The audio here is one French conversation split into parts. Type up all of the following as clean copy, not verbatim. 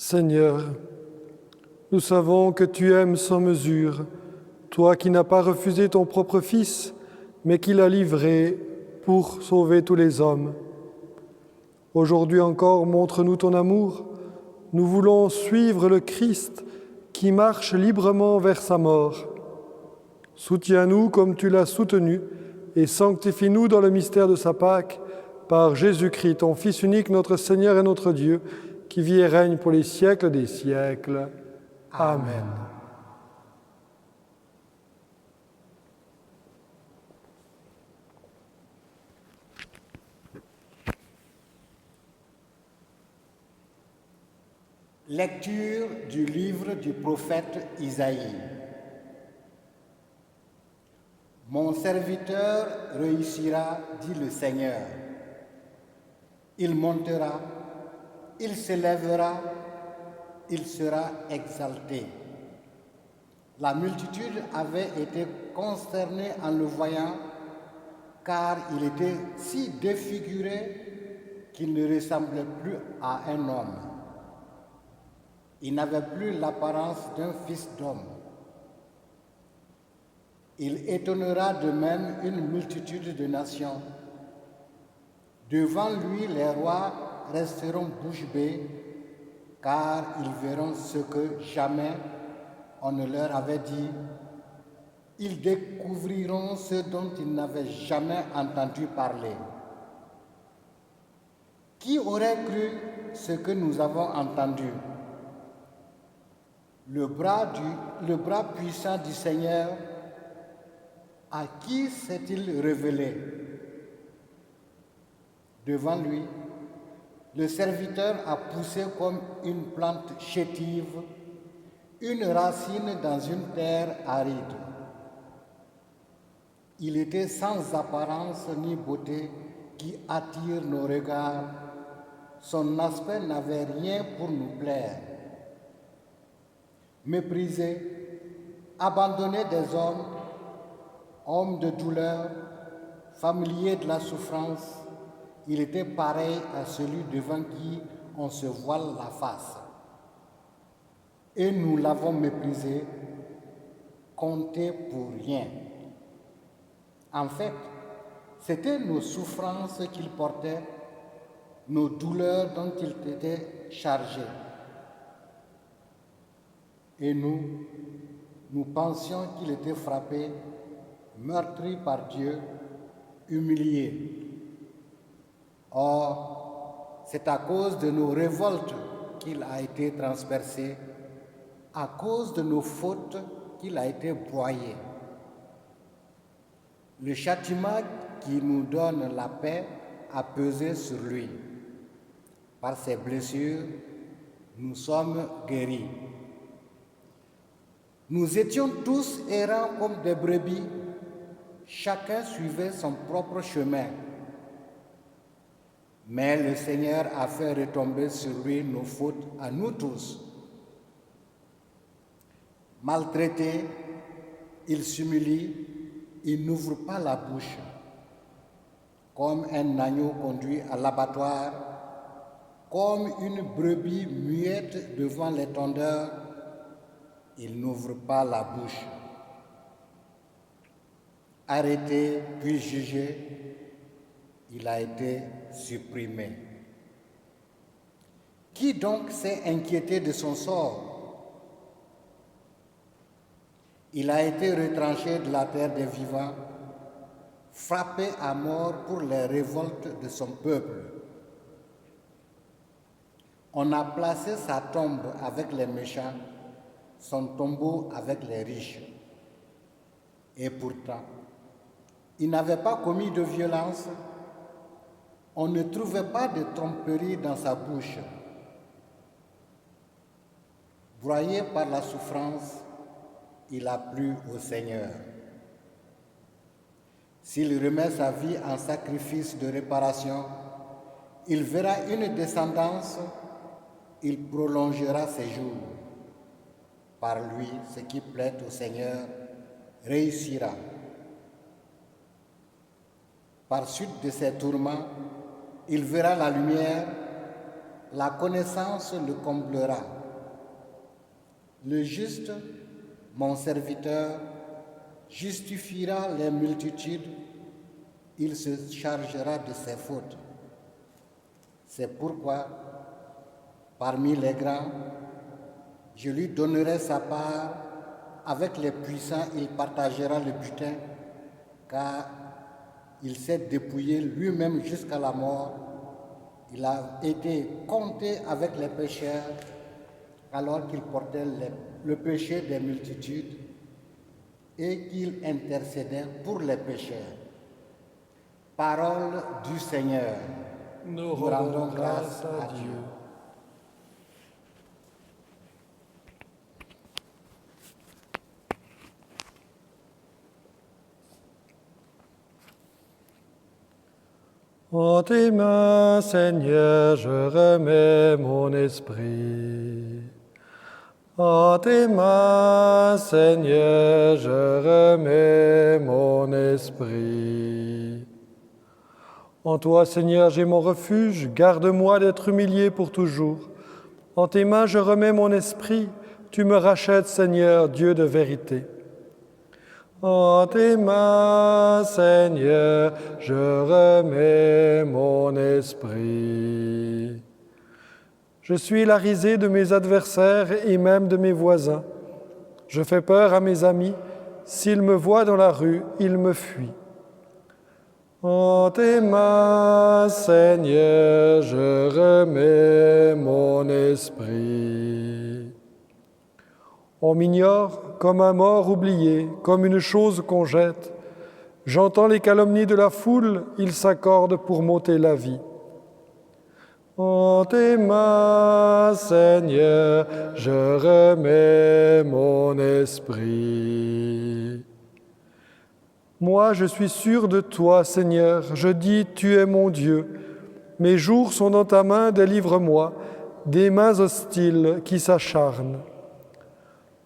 Seigneur, nous savons que tu aimes sans mesure, toi qui n'as pas refusé ton propre Fils, mais qui l'as livré pour sauver tous les hommes. Aujourd'hui encore, montre-nous ton amour. Nous voulons suivre le Christ qui marche librement vers sa mort. Soutiens-nous comme tu l'as soutenu et sanctifie-nous dans le mystère de sa Pâque par Jésus-Christ, ton Fils unique, notre Seigneur et notre Dieu, qui vit et règne pour les siècles des siècles. Amen. Lecture du livre du prophète Isaïe. Mon serviteur réussira, dit le Seigneur. Il montera, il s'élèvera, il sera exalté. La multitude avait été consternée en le voyant, car il était si défiguré qu'il ne ressemblait plus à un homme. Il n'avait plus l'apparence d'un fils d'homme. Il étonnera de même une multitude de nations. Devant lui, les rois resteront bouche bée, car ils verront ce que jamais on ne leur avait dit. Ils découvriront ce dont ils n'avaient jamais entendu parler. Qui aurait cru ce que nous avons entendu? Le bras puissant du Seigneur, à qui s'est-il révélé? Devant lui, le serviteur a poussé comme une plante chétive, une racine dans une terre aride. Il était sans apparence ni beauté qui attire nos regards. Son aspect n'avait rien pour nous plaire. Méprisé, abandonné des hommes, homme de douleur, familier de la souffrance, il était pareil à celui devant qui on se voile la face. Et nous l'avons méprisé, compté pour rien. En fait, c'était nos souffrances qu'il portait, nos douleurs dont il était chargé. Et nous pensions qu'il était frappé, meurtri par Dieu, humilié. Or, c'est à cause de nos révoltes qu'il a été transpercé, à cause de nos fautes qu'il a été broyé. Le châtiment qui nous donne la paix a pesé sur lui. Par ses blessures, nous sommes guéris. Nous étions tous errants comme des brebis, chacun suivait son propre chemin. Mais le Seigneur a fait retomber sur lui nos fautes à nous tous. Maltraité, il s'humilie, il n'ouvre pas la bouche. Comme un agneau conduit à l'abattoir, comme une brebis muette devant les tondeurs, il n'ouvre pas la bouche. Arrêté puis jugé, il a été supprimé. Qui donc s'est inquiété de son sort? Il a été retranché de la terre des vivants, frappé à mort pour les révoltes de son peuple. On a placé sa tombe avec les méchants, son tombeau avec les riches. Et pourtant, il n'avait pas commis de violence, on ne trouvait pas de tromperie dans sa bouche. Broyé par la souffrance, il a plu au Seigneur. S'il remet sa vie en sacrifice de réparation, il verra une descendance, il prolongera ses jours. Par lui, ce qui plaît au Seigneur réussira. Par suite de ses tourments, il verra la lumière, la connaissance le comblera. Le juste, mon serviteur, justifiera les multitudes, il se chargera de ses fautes. C'est pourquoi, parmi les grands, je lui donnerai sa part, avec les puissants il partagera le butin, car il s'est dépouillé lui-même jusqu'à la mort. Il a été compté avec les pécheurs alors qu'il portait le péché des multitudes et qu'il intercédait pour les pécheurs. Parole du Seigneur. Nous rendons grâce à Dieu. En tes mains, Seigneur, je remets mon esprit. En tes mains, Seigneur, je remets mon esprit. En toi, Seigneur, j'ai mon refuge, garde-moi d'être humilié pour toujours. En tes mains, je remets mon esprit, tu me rachètes, Seigneur, Dieu de vérité. En tes mains, Seigneur, je remets mon esprit. Je suis la risée de mes adversaires et même de mes voisins. Je fais peur à mes amis. S'ils me voient dans la rue, ils me fuient. En tes mains, Seigneur, je remets mon esprit. On m'ignore comme un mort oublié, comme une chose qu'on jette. J'entends les calomnies de la foule, ils s'accordent pour m'ôter la vie. En tes mains, Seigneur, je remets mon esprit. Moi, je suis sûr de toi, Seigneur. Je dis, tu es mon Dieu. Mes jours sont dans ta main, délivre-moi des mains hostiles qui s'acharnent.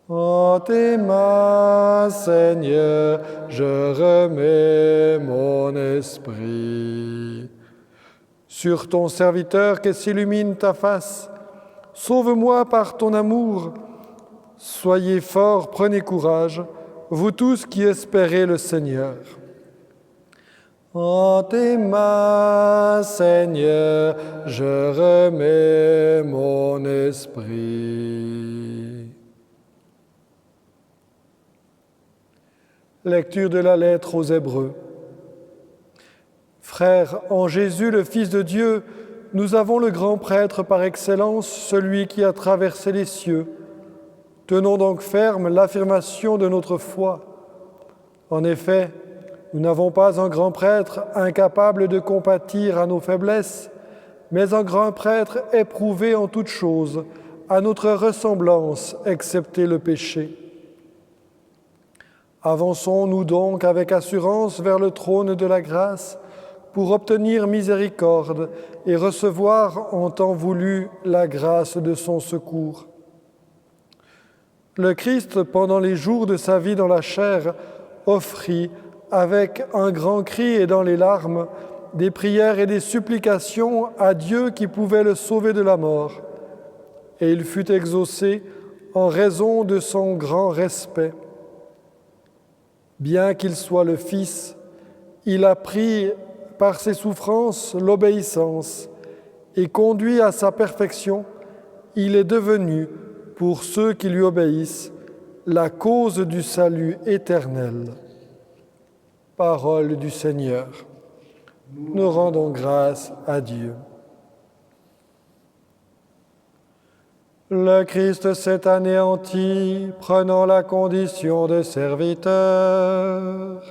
En tes mains, Seigneur, je remets mon esprit. Sur ton serviteur que s'illumine ta face, sauve-moi par ton amour. Soyez forts, prenez courage, vous tous qui espérez le Seigneur. En tes mains, Seigneur, je remets mon esprit. Lecture de la lettre aux Hébreux. Frères, en Jésus, le Fils de Dieu, nous avons le grand prêtre par excellence, celui qui a traversé les cieux. Tenons donc ferme l'affirmation de notre foi. En effet, nous n'avons pas un grand prêtre incapable de compatir à nos faiblesses, mais un grand prêtre éprouvé en toutes choses, à notre ressemblance, excepté le péché. Avançons-nous donc avec assurance vers le trône de la grâce pour obtenir miséricorde et recevoir en temps voulu la grâce de son secours. Le Christ, pendant les jours de sa vie dans la chair, offrit, avec un grand cri et dans les larmes, des prières et des supplications à Dieu qui pouvait le sauver de la mort. Et il fut exaucé en raison de son grand respect. Bien qu'il soit le Fils, il a pris par ses souffrances l'obéissance et conduit à sa perfection, il est devenu, pour ceux qui lui obéissent, la cause du salut éternel. Parole du Seigneur. Nous rendons grâce à Dieu. Le Christ s'est anéanti, prenant la condition de serviteur.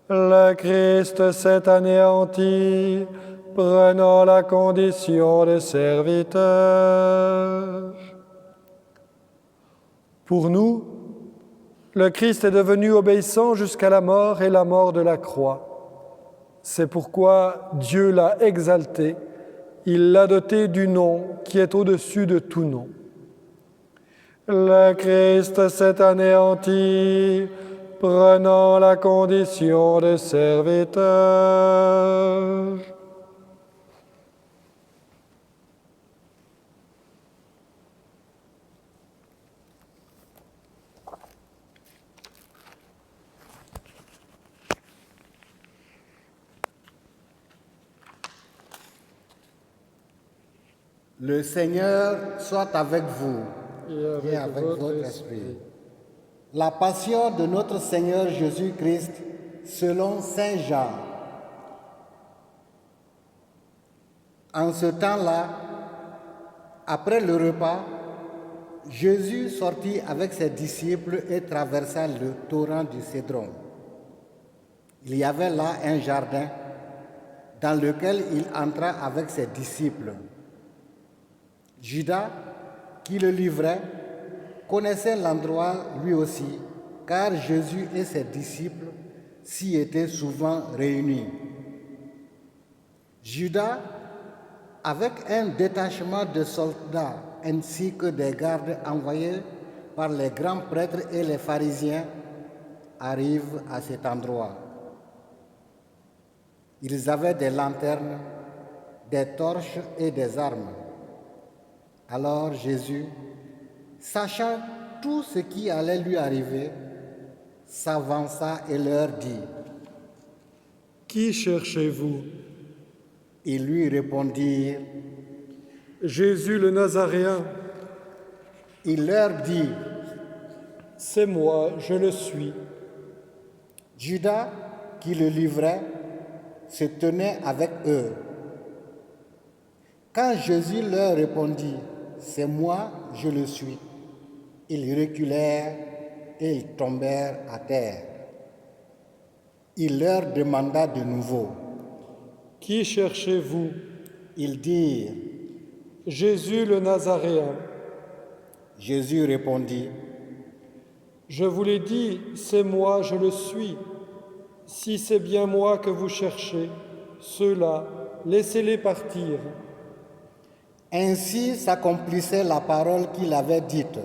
Le Christ s'est anéanti, prenant la condition de serviteur. Pour nous, le Christ est devenu obéissant jusqu'à la mort et la mort de la croix. C'est pourquoi Dieu l'a exalté. Il l'a doté du nom qui est au-dessus de tout nom. Le Christ s'est anéanti, prenant la condition de serviteur. Le Seigneur soit avec vous et et avec votre esprit. La passion de notre Seigneur Jésus-Christ selon Saint Jean. En ce temps-là, après le repas, Jésus sortit avec ses disciples et traversa le torrent du Cédron. Il y avait là un jardin dans lequel il entra avec ses disciples. Judas, qui le livrait, connaissait l'endroit lui aussi, car Jésus et ses disciples s'y étaient souvent réunis. Judas, avec un détachement de soldats ainsi que des gardes envoyés par les grands prêtres et les pharisiens, arrive à cet endroit. Ils avaient des lanternes, des torches et des armes. Alors Jésus, sachant tout ce qui allait lui arriver, s'avança et leur dit: « Qui cherchez-vous » Ils lui répondirent: « Jésus le Nazaréen. » Il leur dit: « C'est moi, je le suis. » Judas, qui le livrait, se tenait avec eux. Quand Jésus leur répondit: « C'est moi, je le suis », ils reculèrent et ils tombèrent à terre. Il leur demanda de nouveau: « Qui cherchez-vous » Ils dirent: « Jésus le Nazaréen. » Jésus répondit: « Je vous l'ai dit, c'est moi, je le suis. Si c'est bien moi que vous cherchez, ceux-là, laissez-les partir. » Ainsi s'accomplissait la parole qu'il avait dite: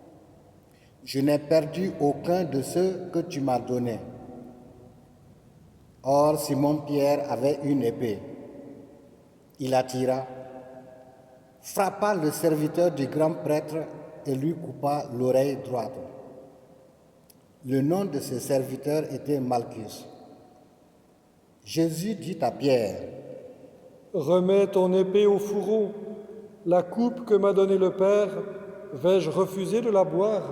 « Je n'ai perdu aucun de ceux que tu m'as donnés. » Or, Simon-Pierre avait une épée. Il la tira, frappa le serviteur du grand prêtre et lui coupa l'oreille droite. Le nom de ce serviteur était Malchus. Jésus dit à Pierre: « Remets ton épée au fourreau. La coupe que m'a donnée le Père, vais-je refuser de la boire ?»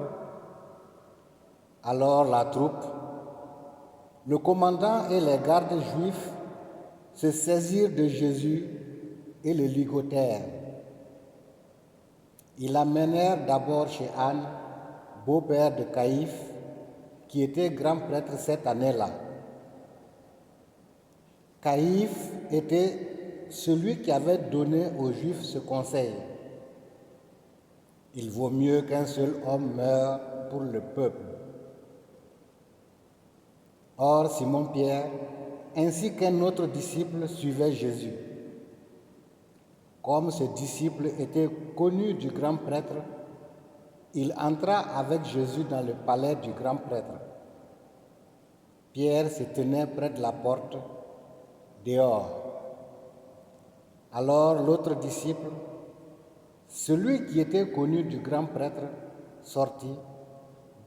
Alors la troupe, le commandant et les gardes juifs se saisirent de Jésus et le ligotèrent. Ils l'amenèrent d'abord chez Anne, beau-père de Caïphe, qui était grand prêtre cette année-là. Caïphe était celui qui avait donné aux Juifs ce conseil: il vaut mieux qu'un seul homme meure pour le peuple. Or, Simon-Pierre, ainsi qu'un autre disciple, suivait Jésus. Comme ce disciple était connu du grand prêtre, il entra avec Jésus dans le palais du grand prêtre. Pierre se tenait près de la porte, dehors. Alors l'autre disciple, celui qui était connu du grand prêtre, sortit,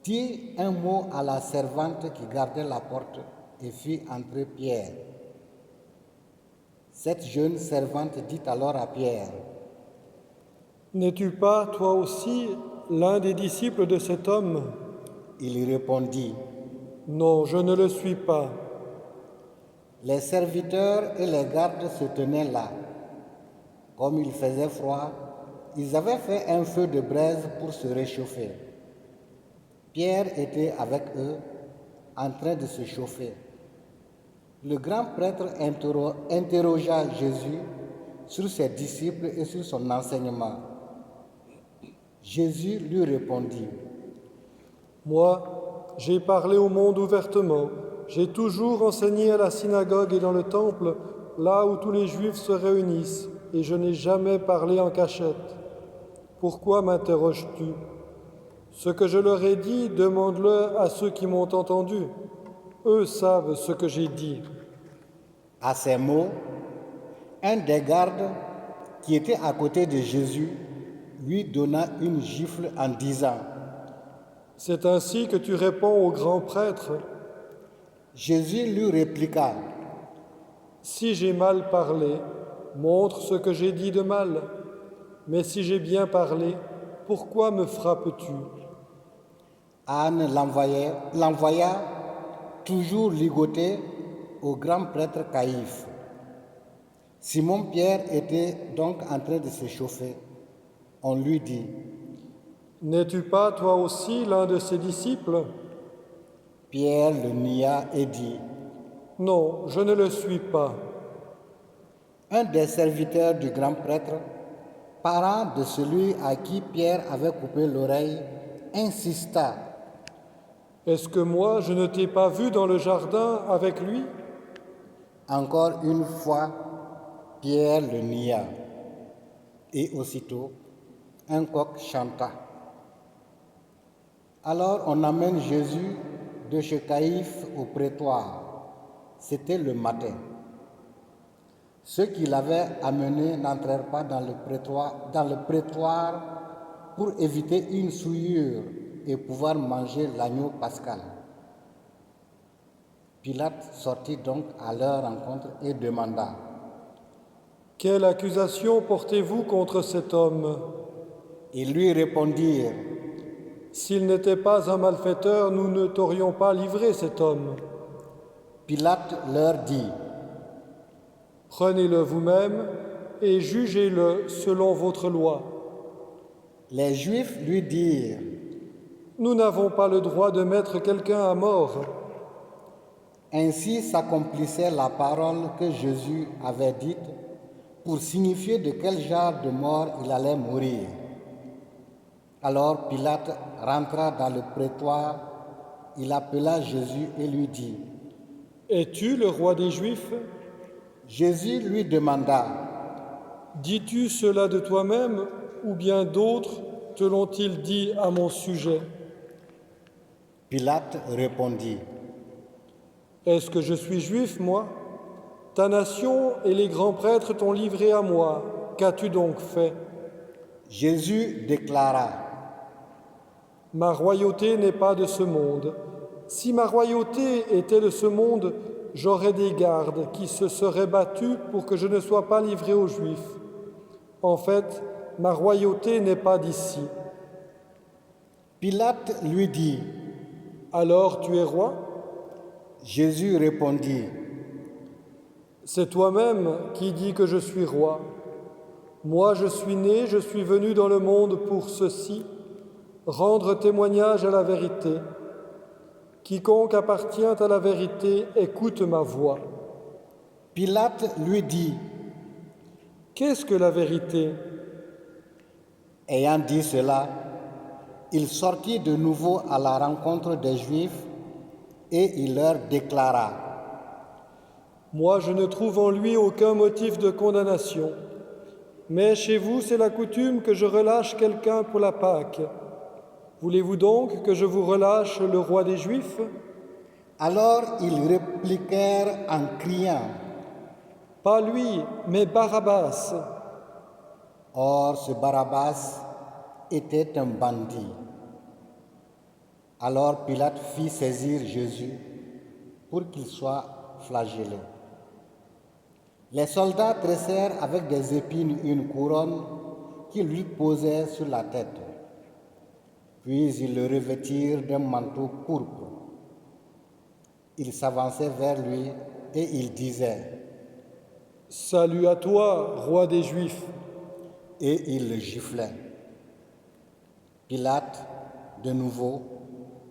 dit un mot à la servante qui gardait la porte et fit entrer Pierre. Cette jeune servante dit alors à Pierre: « N'es-tu pas, toi aussi, l'un des disciples de cet homme ?» Il répondit: « Non, je ne le suis pas. » Les serviteurs et les gardes se tenaient là. Comme il faisait froid, ils avaient fait un feu de braise pour se réchauffer. Pierre était avec eux, en train de se chauffer. Le grand prêtre interrogea Jésus sur ses disciples et sur son enseignement. Jésus lui répondit: « Moi, j'ai parlé au monde ouvertement. J'ai toujours enseigné à la synagogue et dans le temple, là où tous les Juifs se réunissent, et je n'ai jamais parlé en cachette. Pourquoi m'interroges-tu ? Ce que je leur ai dit, demande-le à ceux qui m'ont entendu. Eux savent ce que j'ai dit. » À ces mots, un des gardes qui était à côté de Jésus lui donna une gifle en disant: « C'est ainsi que tu réponds au grand prêtre. » Jésus lui répliqua: « Si j'ai mal parlé, montre ce que j'ai dit de mal. Mais si j'ai bien parlé, pourquoi me frappes-tu? Anne l'envoya toujours ligoté au grand prêtre Caïphe. Simon-Pierre était donc en train de se chauffer. On lui dit: N'es-tu pas toi aussi l'un de ses disciples? Pierre le nia et dit: Non, je ne le suis pas. Un des serviteurs du grand prêtre, parent de celui à qui Pierre avait coupé l'oreille, insista: Est-ce que moi, je ne t'ai pas vu dans le jardin avec lui? Encore une fois, Pierre le nia. Et aussitôt, un coq chanta. Alors on amène Jésus de chez Caïphe au prétoire. C'était le matin. Ceux qui l'avaient amené n'entrèrent pas dans le prétoire pour éviter une souillure et pouvoir manger l'agneau pascal. Pilate sortit donc à leur rencontre et demanda: Quelle accusation portez-vous contre cet homme? Ils lui répondirent: S'il n'était pas un malfaiteur, nous ne t'aurions pas livré cet homme. Pilate leur dit: Prenez-le vous-même et jugez-le selon votre loi. Les Juifs lui dirent: Nous n'avons pas le droit de mettre quelqu'un à mort. Ainsi s'accomplissait la parole que Jésus avait dite pour signifier de quel genre de mort il allait mourir. Alors Pilate rentra dans le prétoire, il appela Jésus et lui dit: Es-tu le roi des Juifs? Jésus lui demanda: Dis-tu cela de toi-même ou bien d'autres te l'ont-ils dit à mon sujet? Pilate répondit: Est-ce que je suis juif, moi? Ta nation et les grands prêtres t'ont livré à moi. Qu'as-tu donc fait? Jésus déclara: Ma royauté n'est pas de ce monde. Si ma royauté était de ce monde, j'aurais des gardes qui se seraient battus pour que je ne sois pas livré aux Juifs. En fait, ma royauté n'est pas d'ici. Pilate lui dit: Alors tu es roi? Jésus répondit: C'est toi-même qui dis que je suis roi. Moi, je suis né, je suis venu dans le monde pour ceci, rendre témoignage à la vérité. Quiconque appartient à la vérité écoute ma voix. Pilate lui dit: Qu'est-ce que la vérité? Ayant dit cela, il sortit de nouveau à la rencontre des Juifs et il leur déclara: Moi, je ne trouve en lui aucun motif de condamnation. Mais chez vous, c'est la coutume que je relâche quelqu'un pour la Pâque. Voulez-vous donc que je vous relâche le roi des Juifs? Alors ils répliquèrent en criant: Pas lui, mais Barabbas. Or ce Barabbas était un bandit. Alors Pilate fit saisir Jésus pour qu'il soit flagellé. Les soldats tressèrent avec des épines une couronne qu'ils lui posaient sur la tête. Puis ils le revêtirent d'un manteau pourpre. Ils s'avançaient vers lui et ils disaient: Salut à toi, roi des Juifs. Et ils le giflaient. Pilate, de nouveau,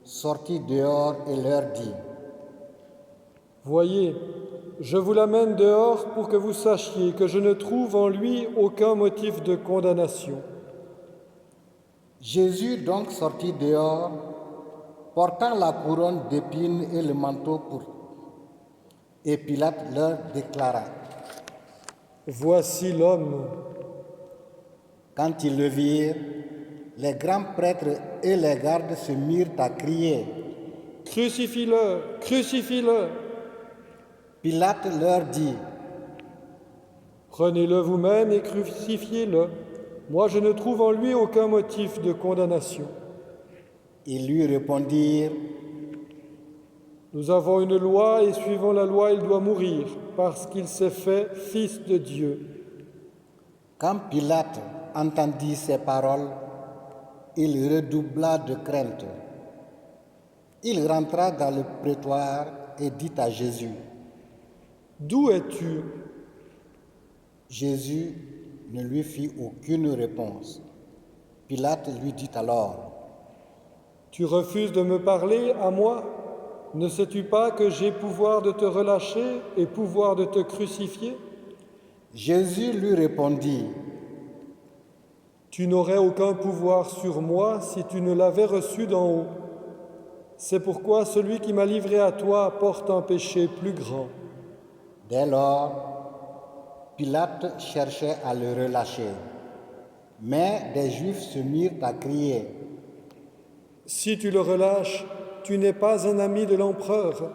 sortit dehors et leur dit: Voyez, je vous l'amène dehors pour que vous sachiez que je ne trouve en lui aucun motif de condamnation. Jésus donc sortit dehors, portant la couronne d'épines et le manteau pourpre. Et Pilate leur déclara: Voici l'homme. Quand ils le virent, les grands prêtres et les gardes se mirent à crier: Crucifie-le, crucifie-le. Pilate leur dit: Prenez-le vous-même et crucifiez-le. Moi, je ne trouve en lui aucun motif de condamnation. Ils lui répondirent: Nous avons une loi et suivant la loi, il doit mourir parce qu'il s'est fait fils de Dieu. Quand Pilate entendit ces paroles, il redoubla de crainte. Il rentra dans le prétoire et dit à Jésus, « D'où es-tu » Jésus ne lui fit aucune réponse. Pilate lui dit alors, « Tu refuses de me parler à moi? Ne sais-tu pas que j'ai pouvoir de te relâcher et pouvoir de te crucifier ?» Jésus lui répondit, « Tu n'aurais aucun pouvoir sur moi si tu ne l'avais reçu d'en haut. C'est pourquoi celui qui m'a livré à toi porte un péché plus grand. » Dès lors, Pilate cherchait à le relâcher, mais des Juifs se mirent à crier, « Si tu le relâches, tu n'es pas un ami de l'empereur.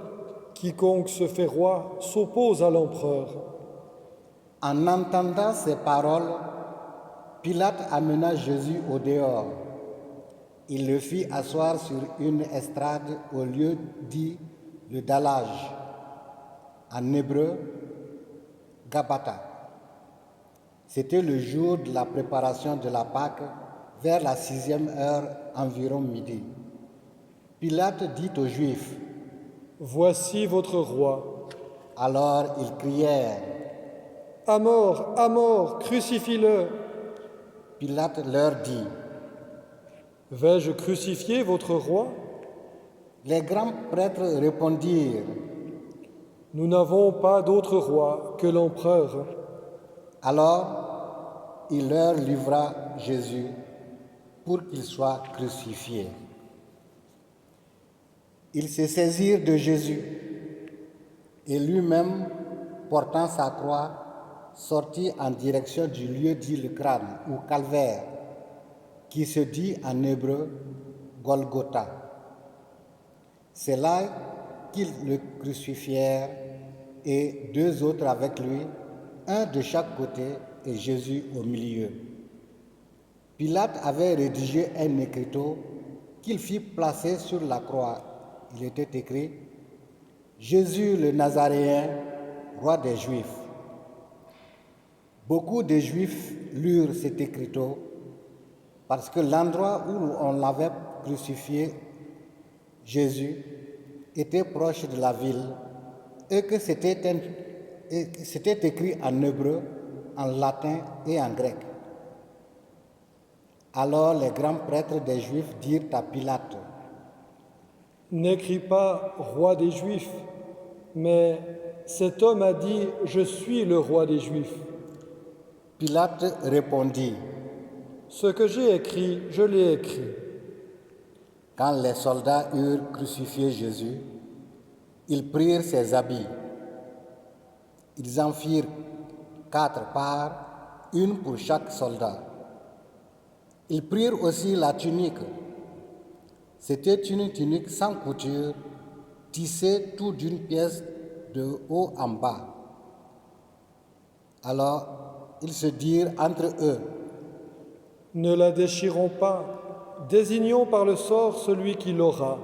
Quiconque se fait roi s'oppose à l'empereur. » En entendant ces paroles, Pilate amena Jésus au dehors. Il le fit asseoir sur une estrade au lieu dit le dallage, en hébreu, Gabata. C'était le jour de la préparation de la Pâque, vers la 6e heure, environ midi. Pilate dit aux Juifs, « Voici votre roi. » Alors ils crièrent, « À mort, crucifie-le !» Pilate leur dit, « Vais-je crucifier votre roi ?» Les grands prêtres répondirent, « Nous n'avons pas d'autre roi que l'empereur. » Alors il leur livra Jésus pour qu'il soit crucifié. Ils se saisirent de Jésus et lui-même, portant sa croix, sortit en direction du lieu dit le crâne ou calvaire, qui se dit en hébreu Golgotha. C'est là qu'ils le crucifièrent et 2 autres avec lui, un de chaque côté et Jésus au milieu. Pilate avait rédigé un écriteau qu'il fit placer sur la croix. Il était écrit « Jésus le Nazaréen, roi des Juifs ». Beaucoup de Juifs lurent cet écriteau parce que l'endroit où on l'avait crucifié, Jésus, était proche de la ville et que c'était écrit en hébreu, en latin et en grec. Alors les grands prêtres des Juifs dirent à Pilate, « N'écris pas roi des Juifs, mais cet homme a dit « Je suis le roi des Juifs ». Pilate répondit, « Ce que j'ai écrit, je l'ai écrit. » Quand les soldats eurent crucifié Jésus, ils prirent ses habits. Ils en firent 4 parts, une pour chaque soldat. Ils prirent aussi la tunique. C'était une tunique sans couture, tissée tout d'une pièce de haut en bas. Alors ils se dirent entre eux, « Ne la déchirons pas, désignons par le sort celui qui l'aura. »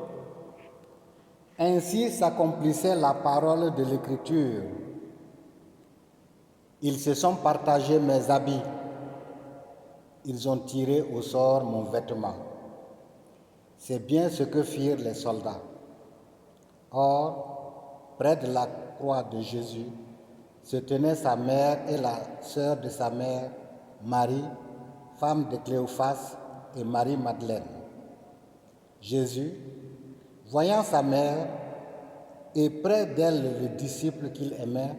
Ainsi s'accomplissait la parole de l'Écriture. Ils se sont partagés mes habits. Ils ont tiré au sort mon vêtement. C'est bien ce que firent les soldats. Or, près de la croix de Jésus, se tenaient sa mère et la sœur de sa mère, Marie, femme de Cléophas, et Marie-Madeleine. Jésus, voyant sa mère et près d'elle le disciple qu'il aimait,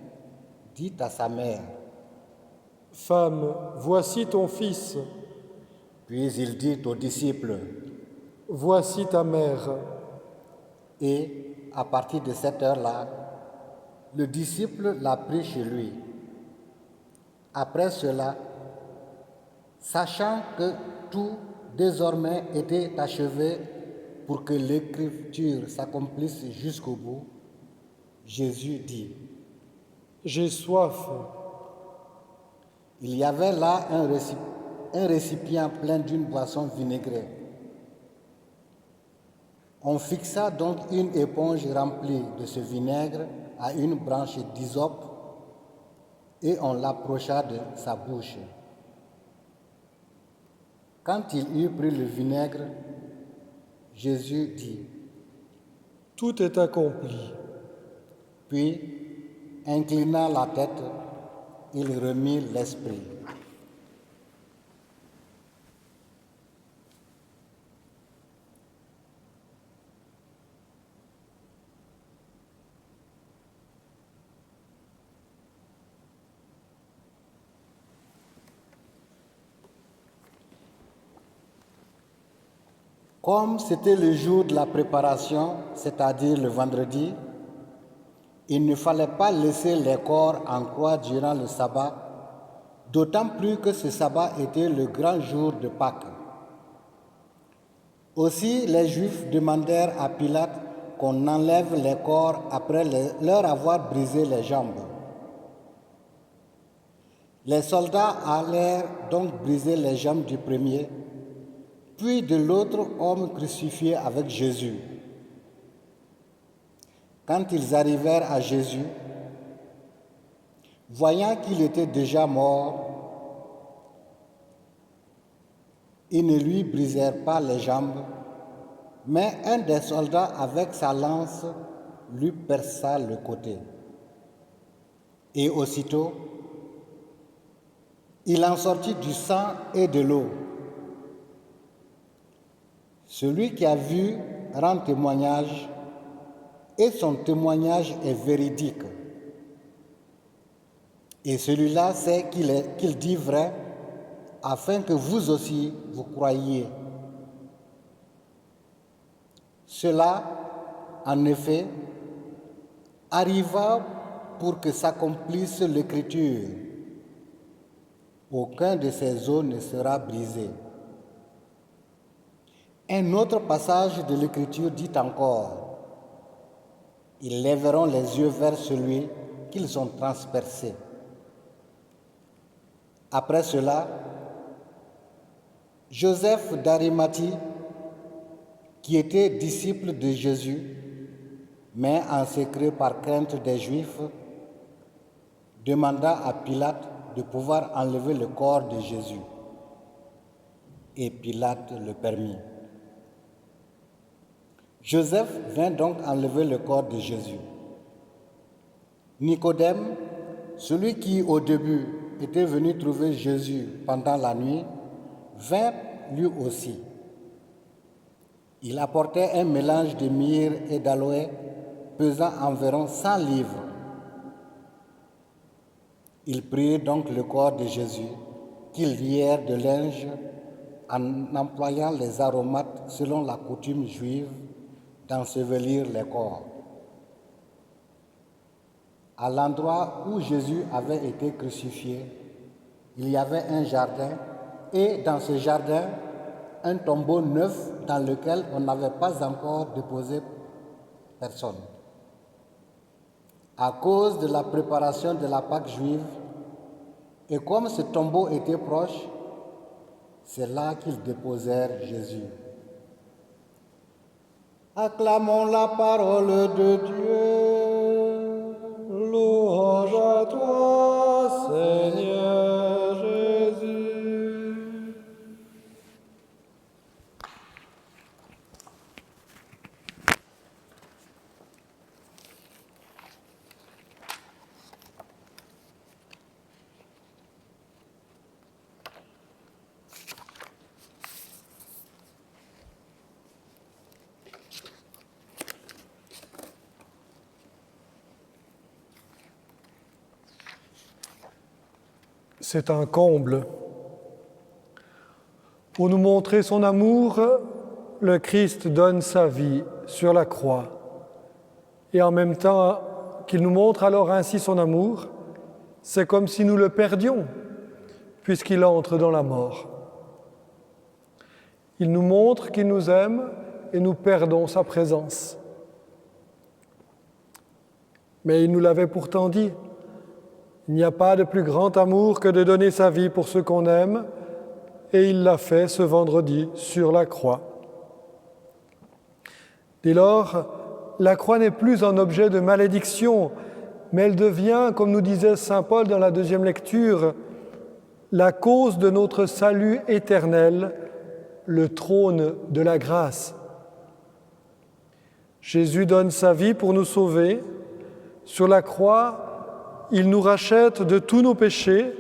dit à sa mère, « Femme, voici ton fils. » Puis il dit aux disciples, « Voici ta mère. » Et à partir de cette heure-là, le disciple l'a pris chez lui. Après cela, sachant que tout désormais était achevé pour que l'Écriture s'accomplisse jusqu'au bout, Jésus dit, « J'ai soif. » Il y avait là un récipient plein d'une boisson vinaigrée. On fixa donc une éponge remplie de ce vinaigre à une branche d'hysope et on l'approcha de sa bouche. Quand il eut pris le vinaigre, Jésus dit, Tout est accompli. puis, inclinant la tête, il remit l'esprit. Comme c'était le jour de la préparation, c'est-à-dire le vendredi, il ne fallait pas laisser les corps en croix durant le sabbat, d'autant plus que ce sabbat était le grand jour de Pâques. Aussi, les Juifs demandèrent à Pilate qu'on enlève les corps après leur avoir brisé les jambes. Les soldats allèrent donc briser les jambes du premier, puis de l'autre homme crucifié avec Jésus. Quand ils arrivèrent à Jésus, voyant qu'il était déjà mort, ils ne lui brisèrent pas les jambes, mais un des soldats avec sa lance lui perça le côté. Et aussitôt, il en sortit du sang et de l'eau. Celui qui a vu rend témoignage, et son témoignage est véridique. Et celui-là sait qu'il dit vrai, afin que vous aussi vous croyiez. Cela, en effet, arriva pour que s'accomplisse l'Écriture. Aucun de ces os ne sera brisé. Un autre passage de l'Écriture dit encore, « Ils lèveront les yeux vers celui qu'ils ont transpercé. » Après cela, Joseph d'Arimathie, qui était disciple de Jésus, mais en secret par crainte des Juifs, demanda à Pilate de pouvoir enlever le corps de Jésus. Et Pilate le permit. Joseph vint donc enlever le corps de Jésus. Nicodème, celui qui au début était venu trouver Jésus pendant la nuit, vint lui aussi. Il apportait un mélange de myrrhe et d'aloès pesant environ 100 livres. Ils prirent donc le corps de Jésus, qu'ils lièrent de linge en employant les aromates selon la coutume juive d'ensevelir les corps. À l'endroit où Jésus avait été crucifié, il y avait un jardin, et dans ce jardin, un tombeau neuf dans lequel on n'avait pas encore déposé personne. À cause de la préparation de la Pâque juive, et comme ce tombeau était proche, c'est là qu'ils déposèrent Jésus. Acclamons la parole de Dieu. Louange à toi, Seigneur Jésus. C'est un comble. Pour nous montrer son amour, le Christ donne sa vie sur la croix. Et en même temps qu'il nous montre alors ainsi son amour, c'est comme si nous le perdions, puisqu'il entre dans la mort. Il nous montre qu'il nous aime et nous perdons sa présence. Mais il nous l'avait pourtant dit. Il n'y a pas de plus grand amour que de donner sa vie pour ceux qu'on aime, et il l'a fait ce vendredi sur la croix. Dès lors, la croix n'est plus un objet de malédiction, mais elle devient, comme nous disait saint Paul dans la deuxième lecture, la cause de notre salut éternel le trône de la grâce. Jésus donne sa vie pour nous sauver. Sur la croix, il nous rachète de tous nos péchés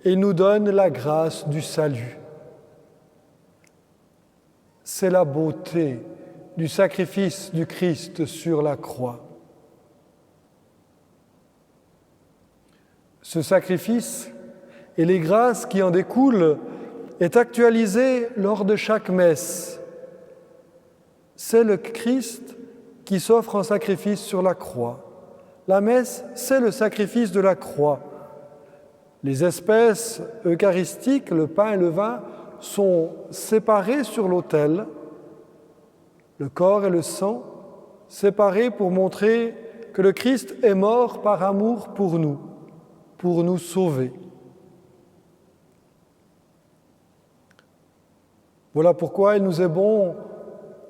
et nous donne la grâce du salut. C'est la beauté du sacrifice du Christ sur la croix. Ce sacrifice et les grâces qui en découlent est actualisé lors de chaque messe. C'est le Christ qui s'offre en sacrifice sur la croix. La messe, c'est le sacrifice de la croix. Les espèces eucharistiques, le pain et le vin, sont séparés sur l'autel, le corps et le sang, séparés pour montrer que le Christ est mort par amour pour nous sauver. Voilà pourquoi il nous est bon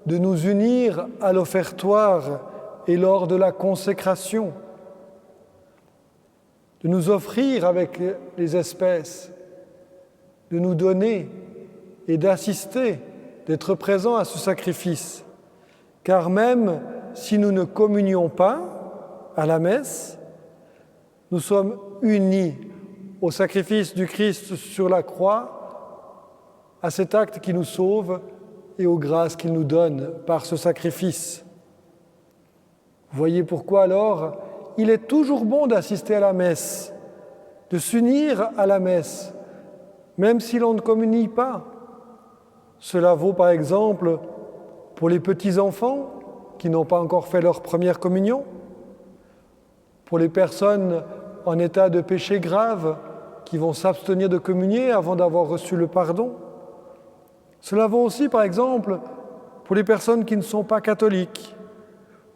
de nous unir à l'offertoire et lors de la consécration, de nous offrir avec les espèces, de nous donner et d'assister, d'être présents à ce sacrifice. Car même si nous ne communions pas à la messe, nous sommes unis au sacrifice du Christ sur la croix, à cet acte qui nous sauve et aux grâces qu'il nous donne par ce sacrifice. Vous voyez pourquoi alors il est toujours bon d'assister à la messe, de s'unir à la messe, même si l'on ne communie pas. Cela vaut par exemple pour les petits-enfants qui n'ont pas encore fait leur première communion, pour les personnes en état de péché grave qui vont s'abstenir de communier avant d'avoir reçu le pardon. Cela vaut aussi par exemple pour les personnes qui ne sont pas catholiques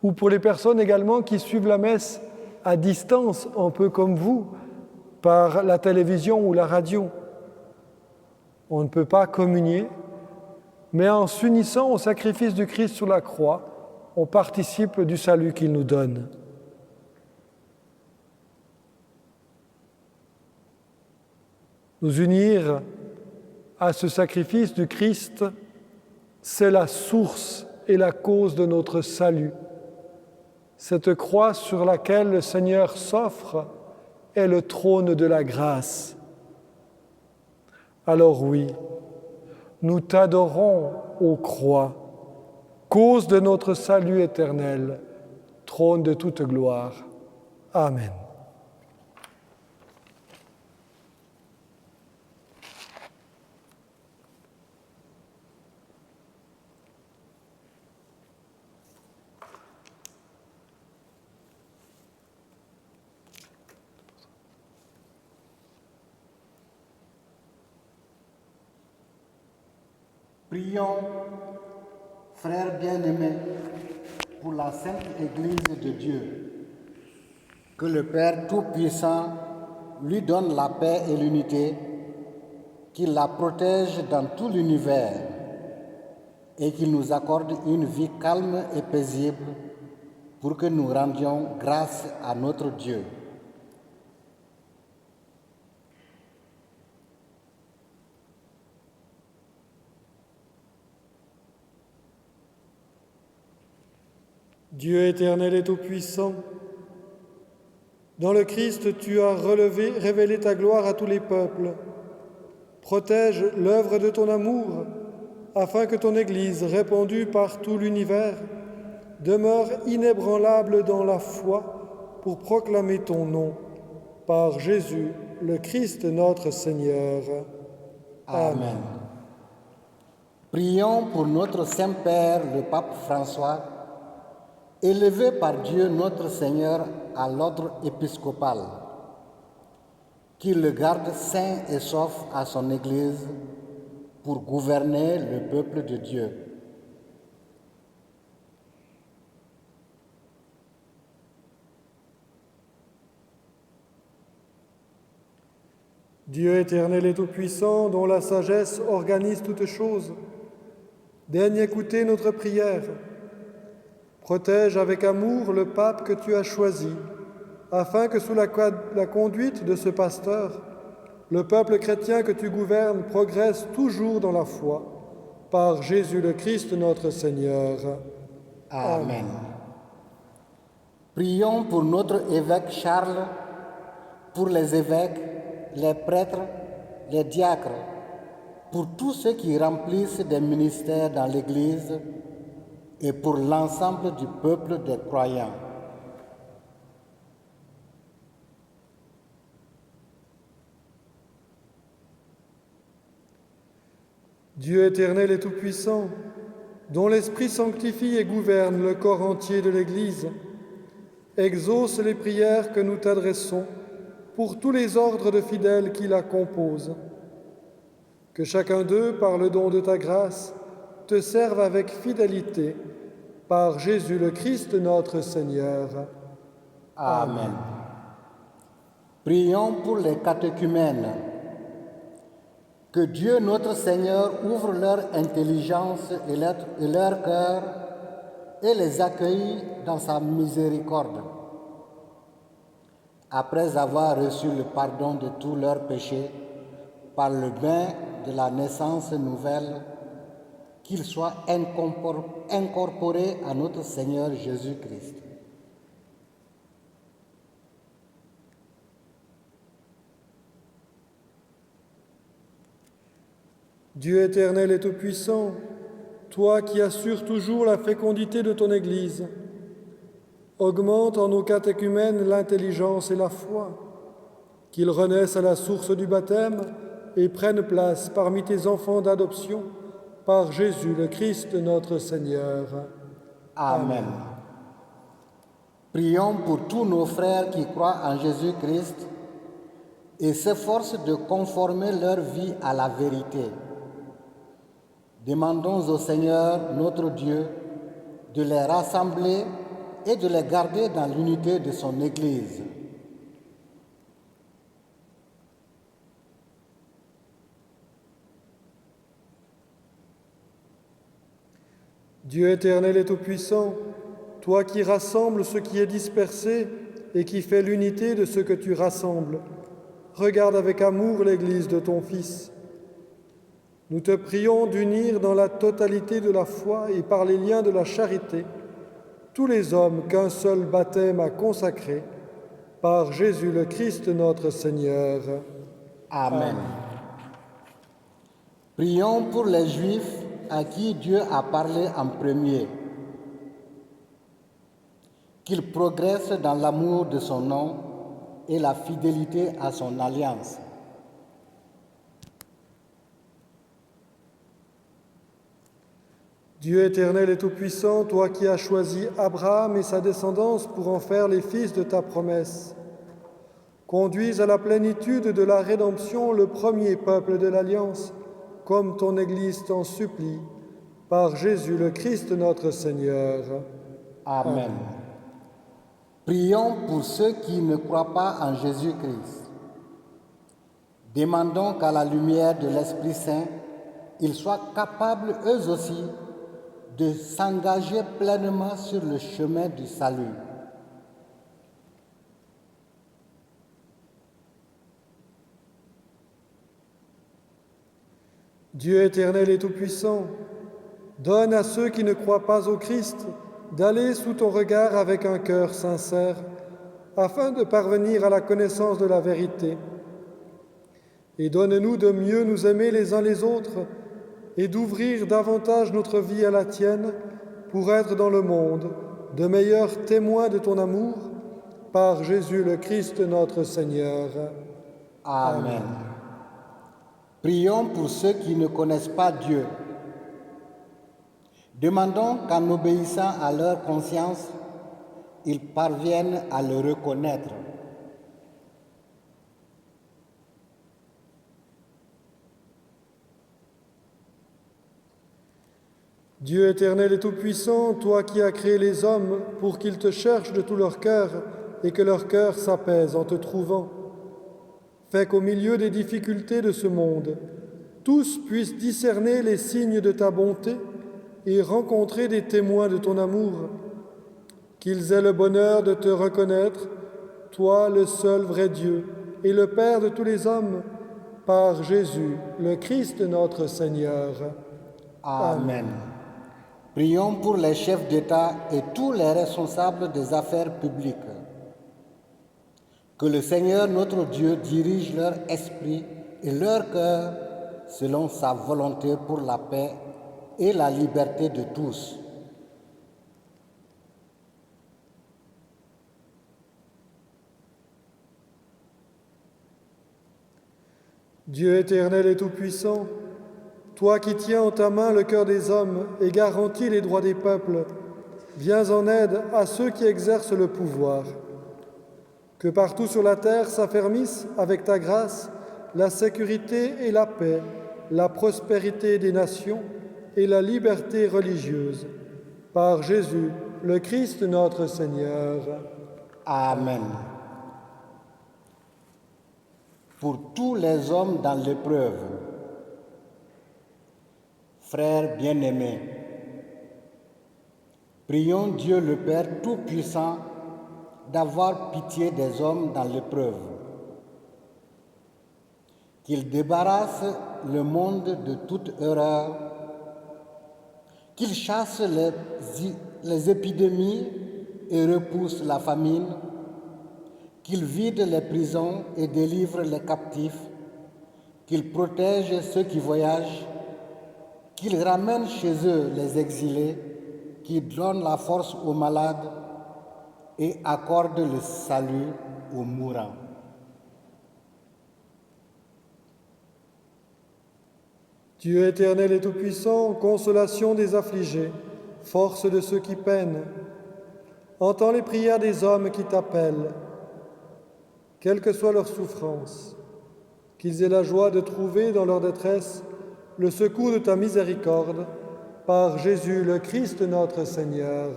ou pour les personnes également qui suivent la messe à distance, un peu comme vous, par la télévision ou la radio. On ne peut pas communier, mais en s'unissant au sacrifice du Christ sur la croix, on participe du salut qu'il nous donne. Nous unir à ce sacrifice du Christ, c'est la source et la cause de notre salut. Cette croix sur laquelle le Seigneur s'offre est le trône de la grâce. Alors oui, nous t'adorons, ô croix, cause de notre salut éternel, trône de toute gloire. Amen. Prions, frères bien-aimés, pour la Sainte Église de Dieu, que le Père Tout-Puissant lui donne la paix et l'unité, qu'il la protège dans tout l'univers et qu'il nous accorde une vie calme et paisible pour que nous rendions grâce à notre Dieu. Dieu éternel et tout-puissant, dans le Christ, tu as révélé ta gloire à tous les peuples. Protège l'œuvre de ton amour, afin que ton Église, répandue par tout l'univers, demeure inébranlable dans la foi pour proclamer ton nom, par Jésus, le Christ notre Seigneur. Amen. Prions pour notre Saint-Père, le Pape François, élevé par Dieu notre Seigneur à l'ordre épiscopal, qu'il le garde sain et sauf à son Église pour gouverner le peuple de Dieu. Dieu éternel et tout-puissant, dont la sagesse organise toutes choses, daigne écouter notre prière. Protège avec amour le pape que tu as choisi, afin que sous la conduite de ce pasteur, le peuple chrétien que tu gouvernes progresse toujours dans la foi par Jésus le Christ notre Seigneur. Amen. Prions pour notre évêque Charles, pour les évêques, les prêtres, les diacres, pour tous ceux qui remplissent des ministères dans l'Église et pour l'ensemble du peuple des croyants. Dieu éternel et tout-puissant, dont l'Esprit sanctifie et gouverne le corps entier de l'Église, exauce les prières que nous t'adressons pour tous les ordres de fidèles qui la composent. Que chacun d'eux, par le don de ta grâce, te serve avec fidélité, par Jésus le Christ notre Seigneur. Amen. Prions pour les catéchumènes. Que Dieu notre Seigneur ouvre leur intelligence et leur cœur et les accueille dans sa miséricorde. Après avoir reçu le pardon de tous leurs péchés par le bain de la naissance nouvelle, qu'ils soient incorporés à notre Seigneur Jésus-Christ. Dieu éternel et tout-puissant, toi qui assures toujours la fécondité de ton Église, augmente en nos catéchumènes l'intelligence et la foi, qu'ils renaissent à la source du baptême et prennent place parmi tes enfants d'adoption, par Jésus le Christ notre Seigneur. Amen. Prions pour tous nos frères qui croient en Jésus-Christ et s'efforcent de conformer leur vie à la vérité. Demandons au Seigneur, notre Dieu, de les rassembler et de les garder dans l'unité de son Église. Dieu éternel et tout-puissant, toi qui rassembles ce qui est dispersé et qui fais l'unité de ce que tu rassembles, regarde avec amour l'Église de ton Fils. Nous te prions d'unir dans la totalité de la foi et par les liens de la charité tous les hommes qu'un seul baptême a consacrés, par Jésus le Christ notre Seigneur. Amen. Prions pour les Juifs à qui Dieu a parlé en premier, qu'ils progressent dans l'amour de son nom et la fidélité à son alliance. Dieu éternel et tout-puissant, toi qui as choisi Abraham et sa descendance pour en faire les fils de ta promesse, conduise à la plénitude de la rédemption le premier peuple de l'Alliance, comme ton Église t'en supplie, par Jésus le Christ notre Seigneur. Amen. Prions pour ceux qui ne croient pas en Jésus-Christ. Demandons qu'à la lumière de l'Esprit Saint, ils soient capables eux aussi de s'engager pleinement sur le chemin du salut. Dieu éternel et tout-puissant, donne à ceux qui ne croient pas au Christ d'aller sous ton regard avec un cœur sincère, afin de parvenir à la connaissance de la vérité. Et donne-nous de mieux nous aimer les uns les autres et d'ouvrir davantage notre vie à la tienne pour être dans le monde de meilleurs témoins de ton amour, par Jésus le Christ notre Seigneur. Amen. Prions pour ceux qui ne connaissent pas Dieu. Demandons qu'en obéissant à leur conscience, ils parviennent à le reconnaître. Dieu éternel et tout-puissant, toi qui as créé les hommes pour qu'ils te cherchent de tout leur cœur et que leur cœur s'apaise en te trouvant, fais qu'au milieu des difficultés de ce monde, tous puissent discerner les signes de ta bonté et rencontrer des témoins de ton amour, qu'ils aient le bonheur de te reconnaître, toi le seul vrai Dieu et le Père de tous les hommes, par Jésus, le Christ notre Seigneur. Amen. Prions pour les chefs d'État et tous les responsables des affaires publiques. Que le Seigneur notre Dieu dirige leur esprit et leur cœur selon sa volonté pour la paix et la liberté de tous. Dieu éternel et tout-puissant, toi qui tiens en ta main le cœur des hommes et garantis les droits des peuples, viens en aide à ceux qui exercent le pouvoir. Que partout sur la terre s'affermissent avec ta grâce la sécurité et la paix, la prospérité des nations et la liberté religieuse. Par Jésus, le Christ notre Seigneur. Amen. Pour tous les hommes dans l'épreuve, frères bien-aimés, prions Dieu le Père Tout-Puissant d'avoir pitié des hommes dans l'épreuve, qu'il débarrasse le monde de toute erreur, qu'il chasse les épidémies et repousse la famine, qu'il vide les prisons et délivre les captifs, qu'il protège ceux qui voyagent, qu'il ramène chez eux les exilés, qu'il donne la force aux malades et accorde le salut aux mourants. Dieu éternel et tout-puissant, consolation des affligés, force de ceux qui peinent, entends les prières des hommes qui t'appellent, quelle que soit leur souffrance, qu'ils aient la joie de trouver dans leur détresse le secours de ta miséricorde, par Jésus le Christ notre Seigneur.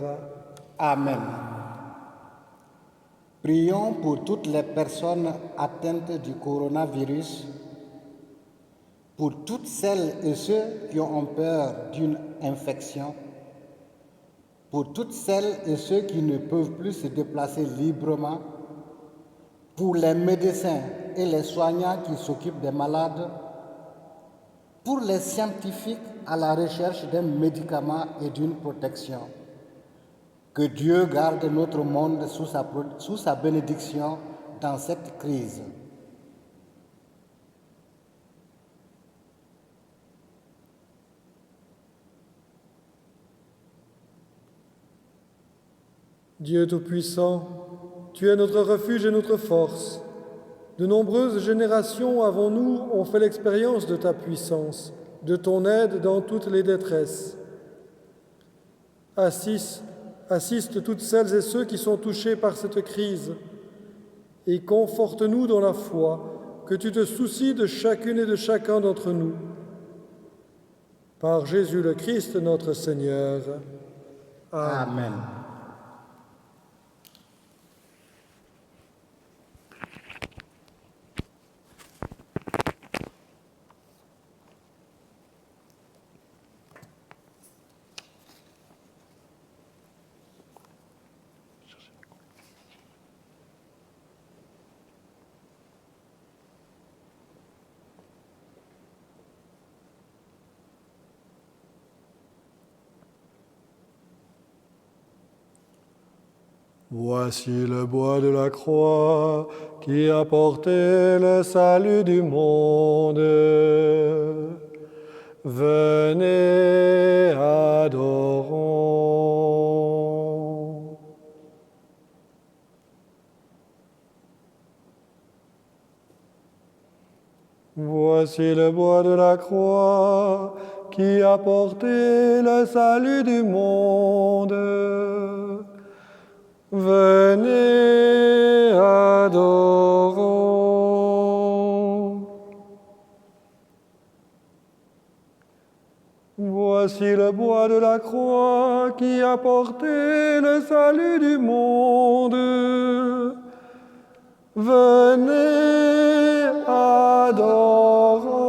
Amen. Prions pour toutes les personnes atteintes du coronavirus, pour toutes celles et ceux qui ont peur d'une infection, pour toutes celles et ceux qui ne peuvent plus se déplacer librement, pour les médecins et les soignants qui s'occupent des malades, pour les scientifiques à la recherche d'un médicament et d'une protection. Que Dieu garde notre monde sous sa bénédiction dans cette crise. Dieu Tout-Puissant, tu es notre refuge et notre force. De nombreuses générations avant nous ont fait l'expérience de ta puissance, de ton aide dans toutes les détresses. Assiste toutes celles et ceux qui sont touchés par cette crise et conforte-nous dans la foi, que tu te soucies de chacune et de chacun d'entre nous. Par Jésus le Christ notre Seigneur. Amen. Voici le bois de la croix qui a porté le salut du monde. Venez, adorons. Voici le bois de la croix qui a porté le salut du monde. Venez, adorons. Voici le bois de la croix qui a porté le salut du monde. Venez, adorons.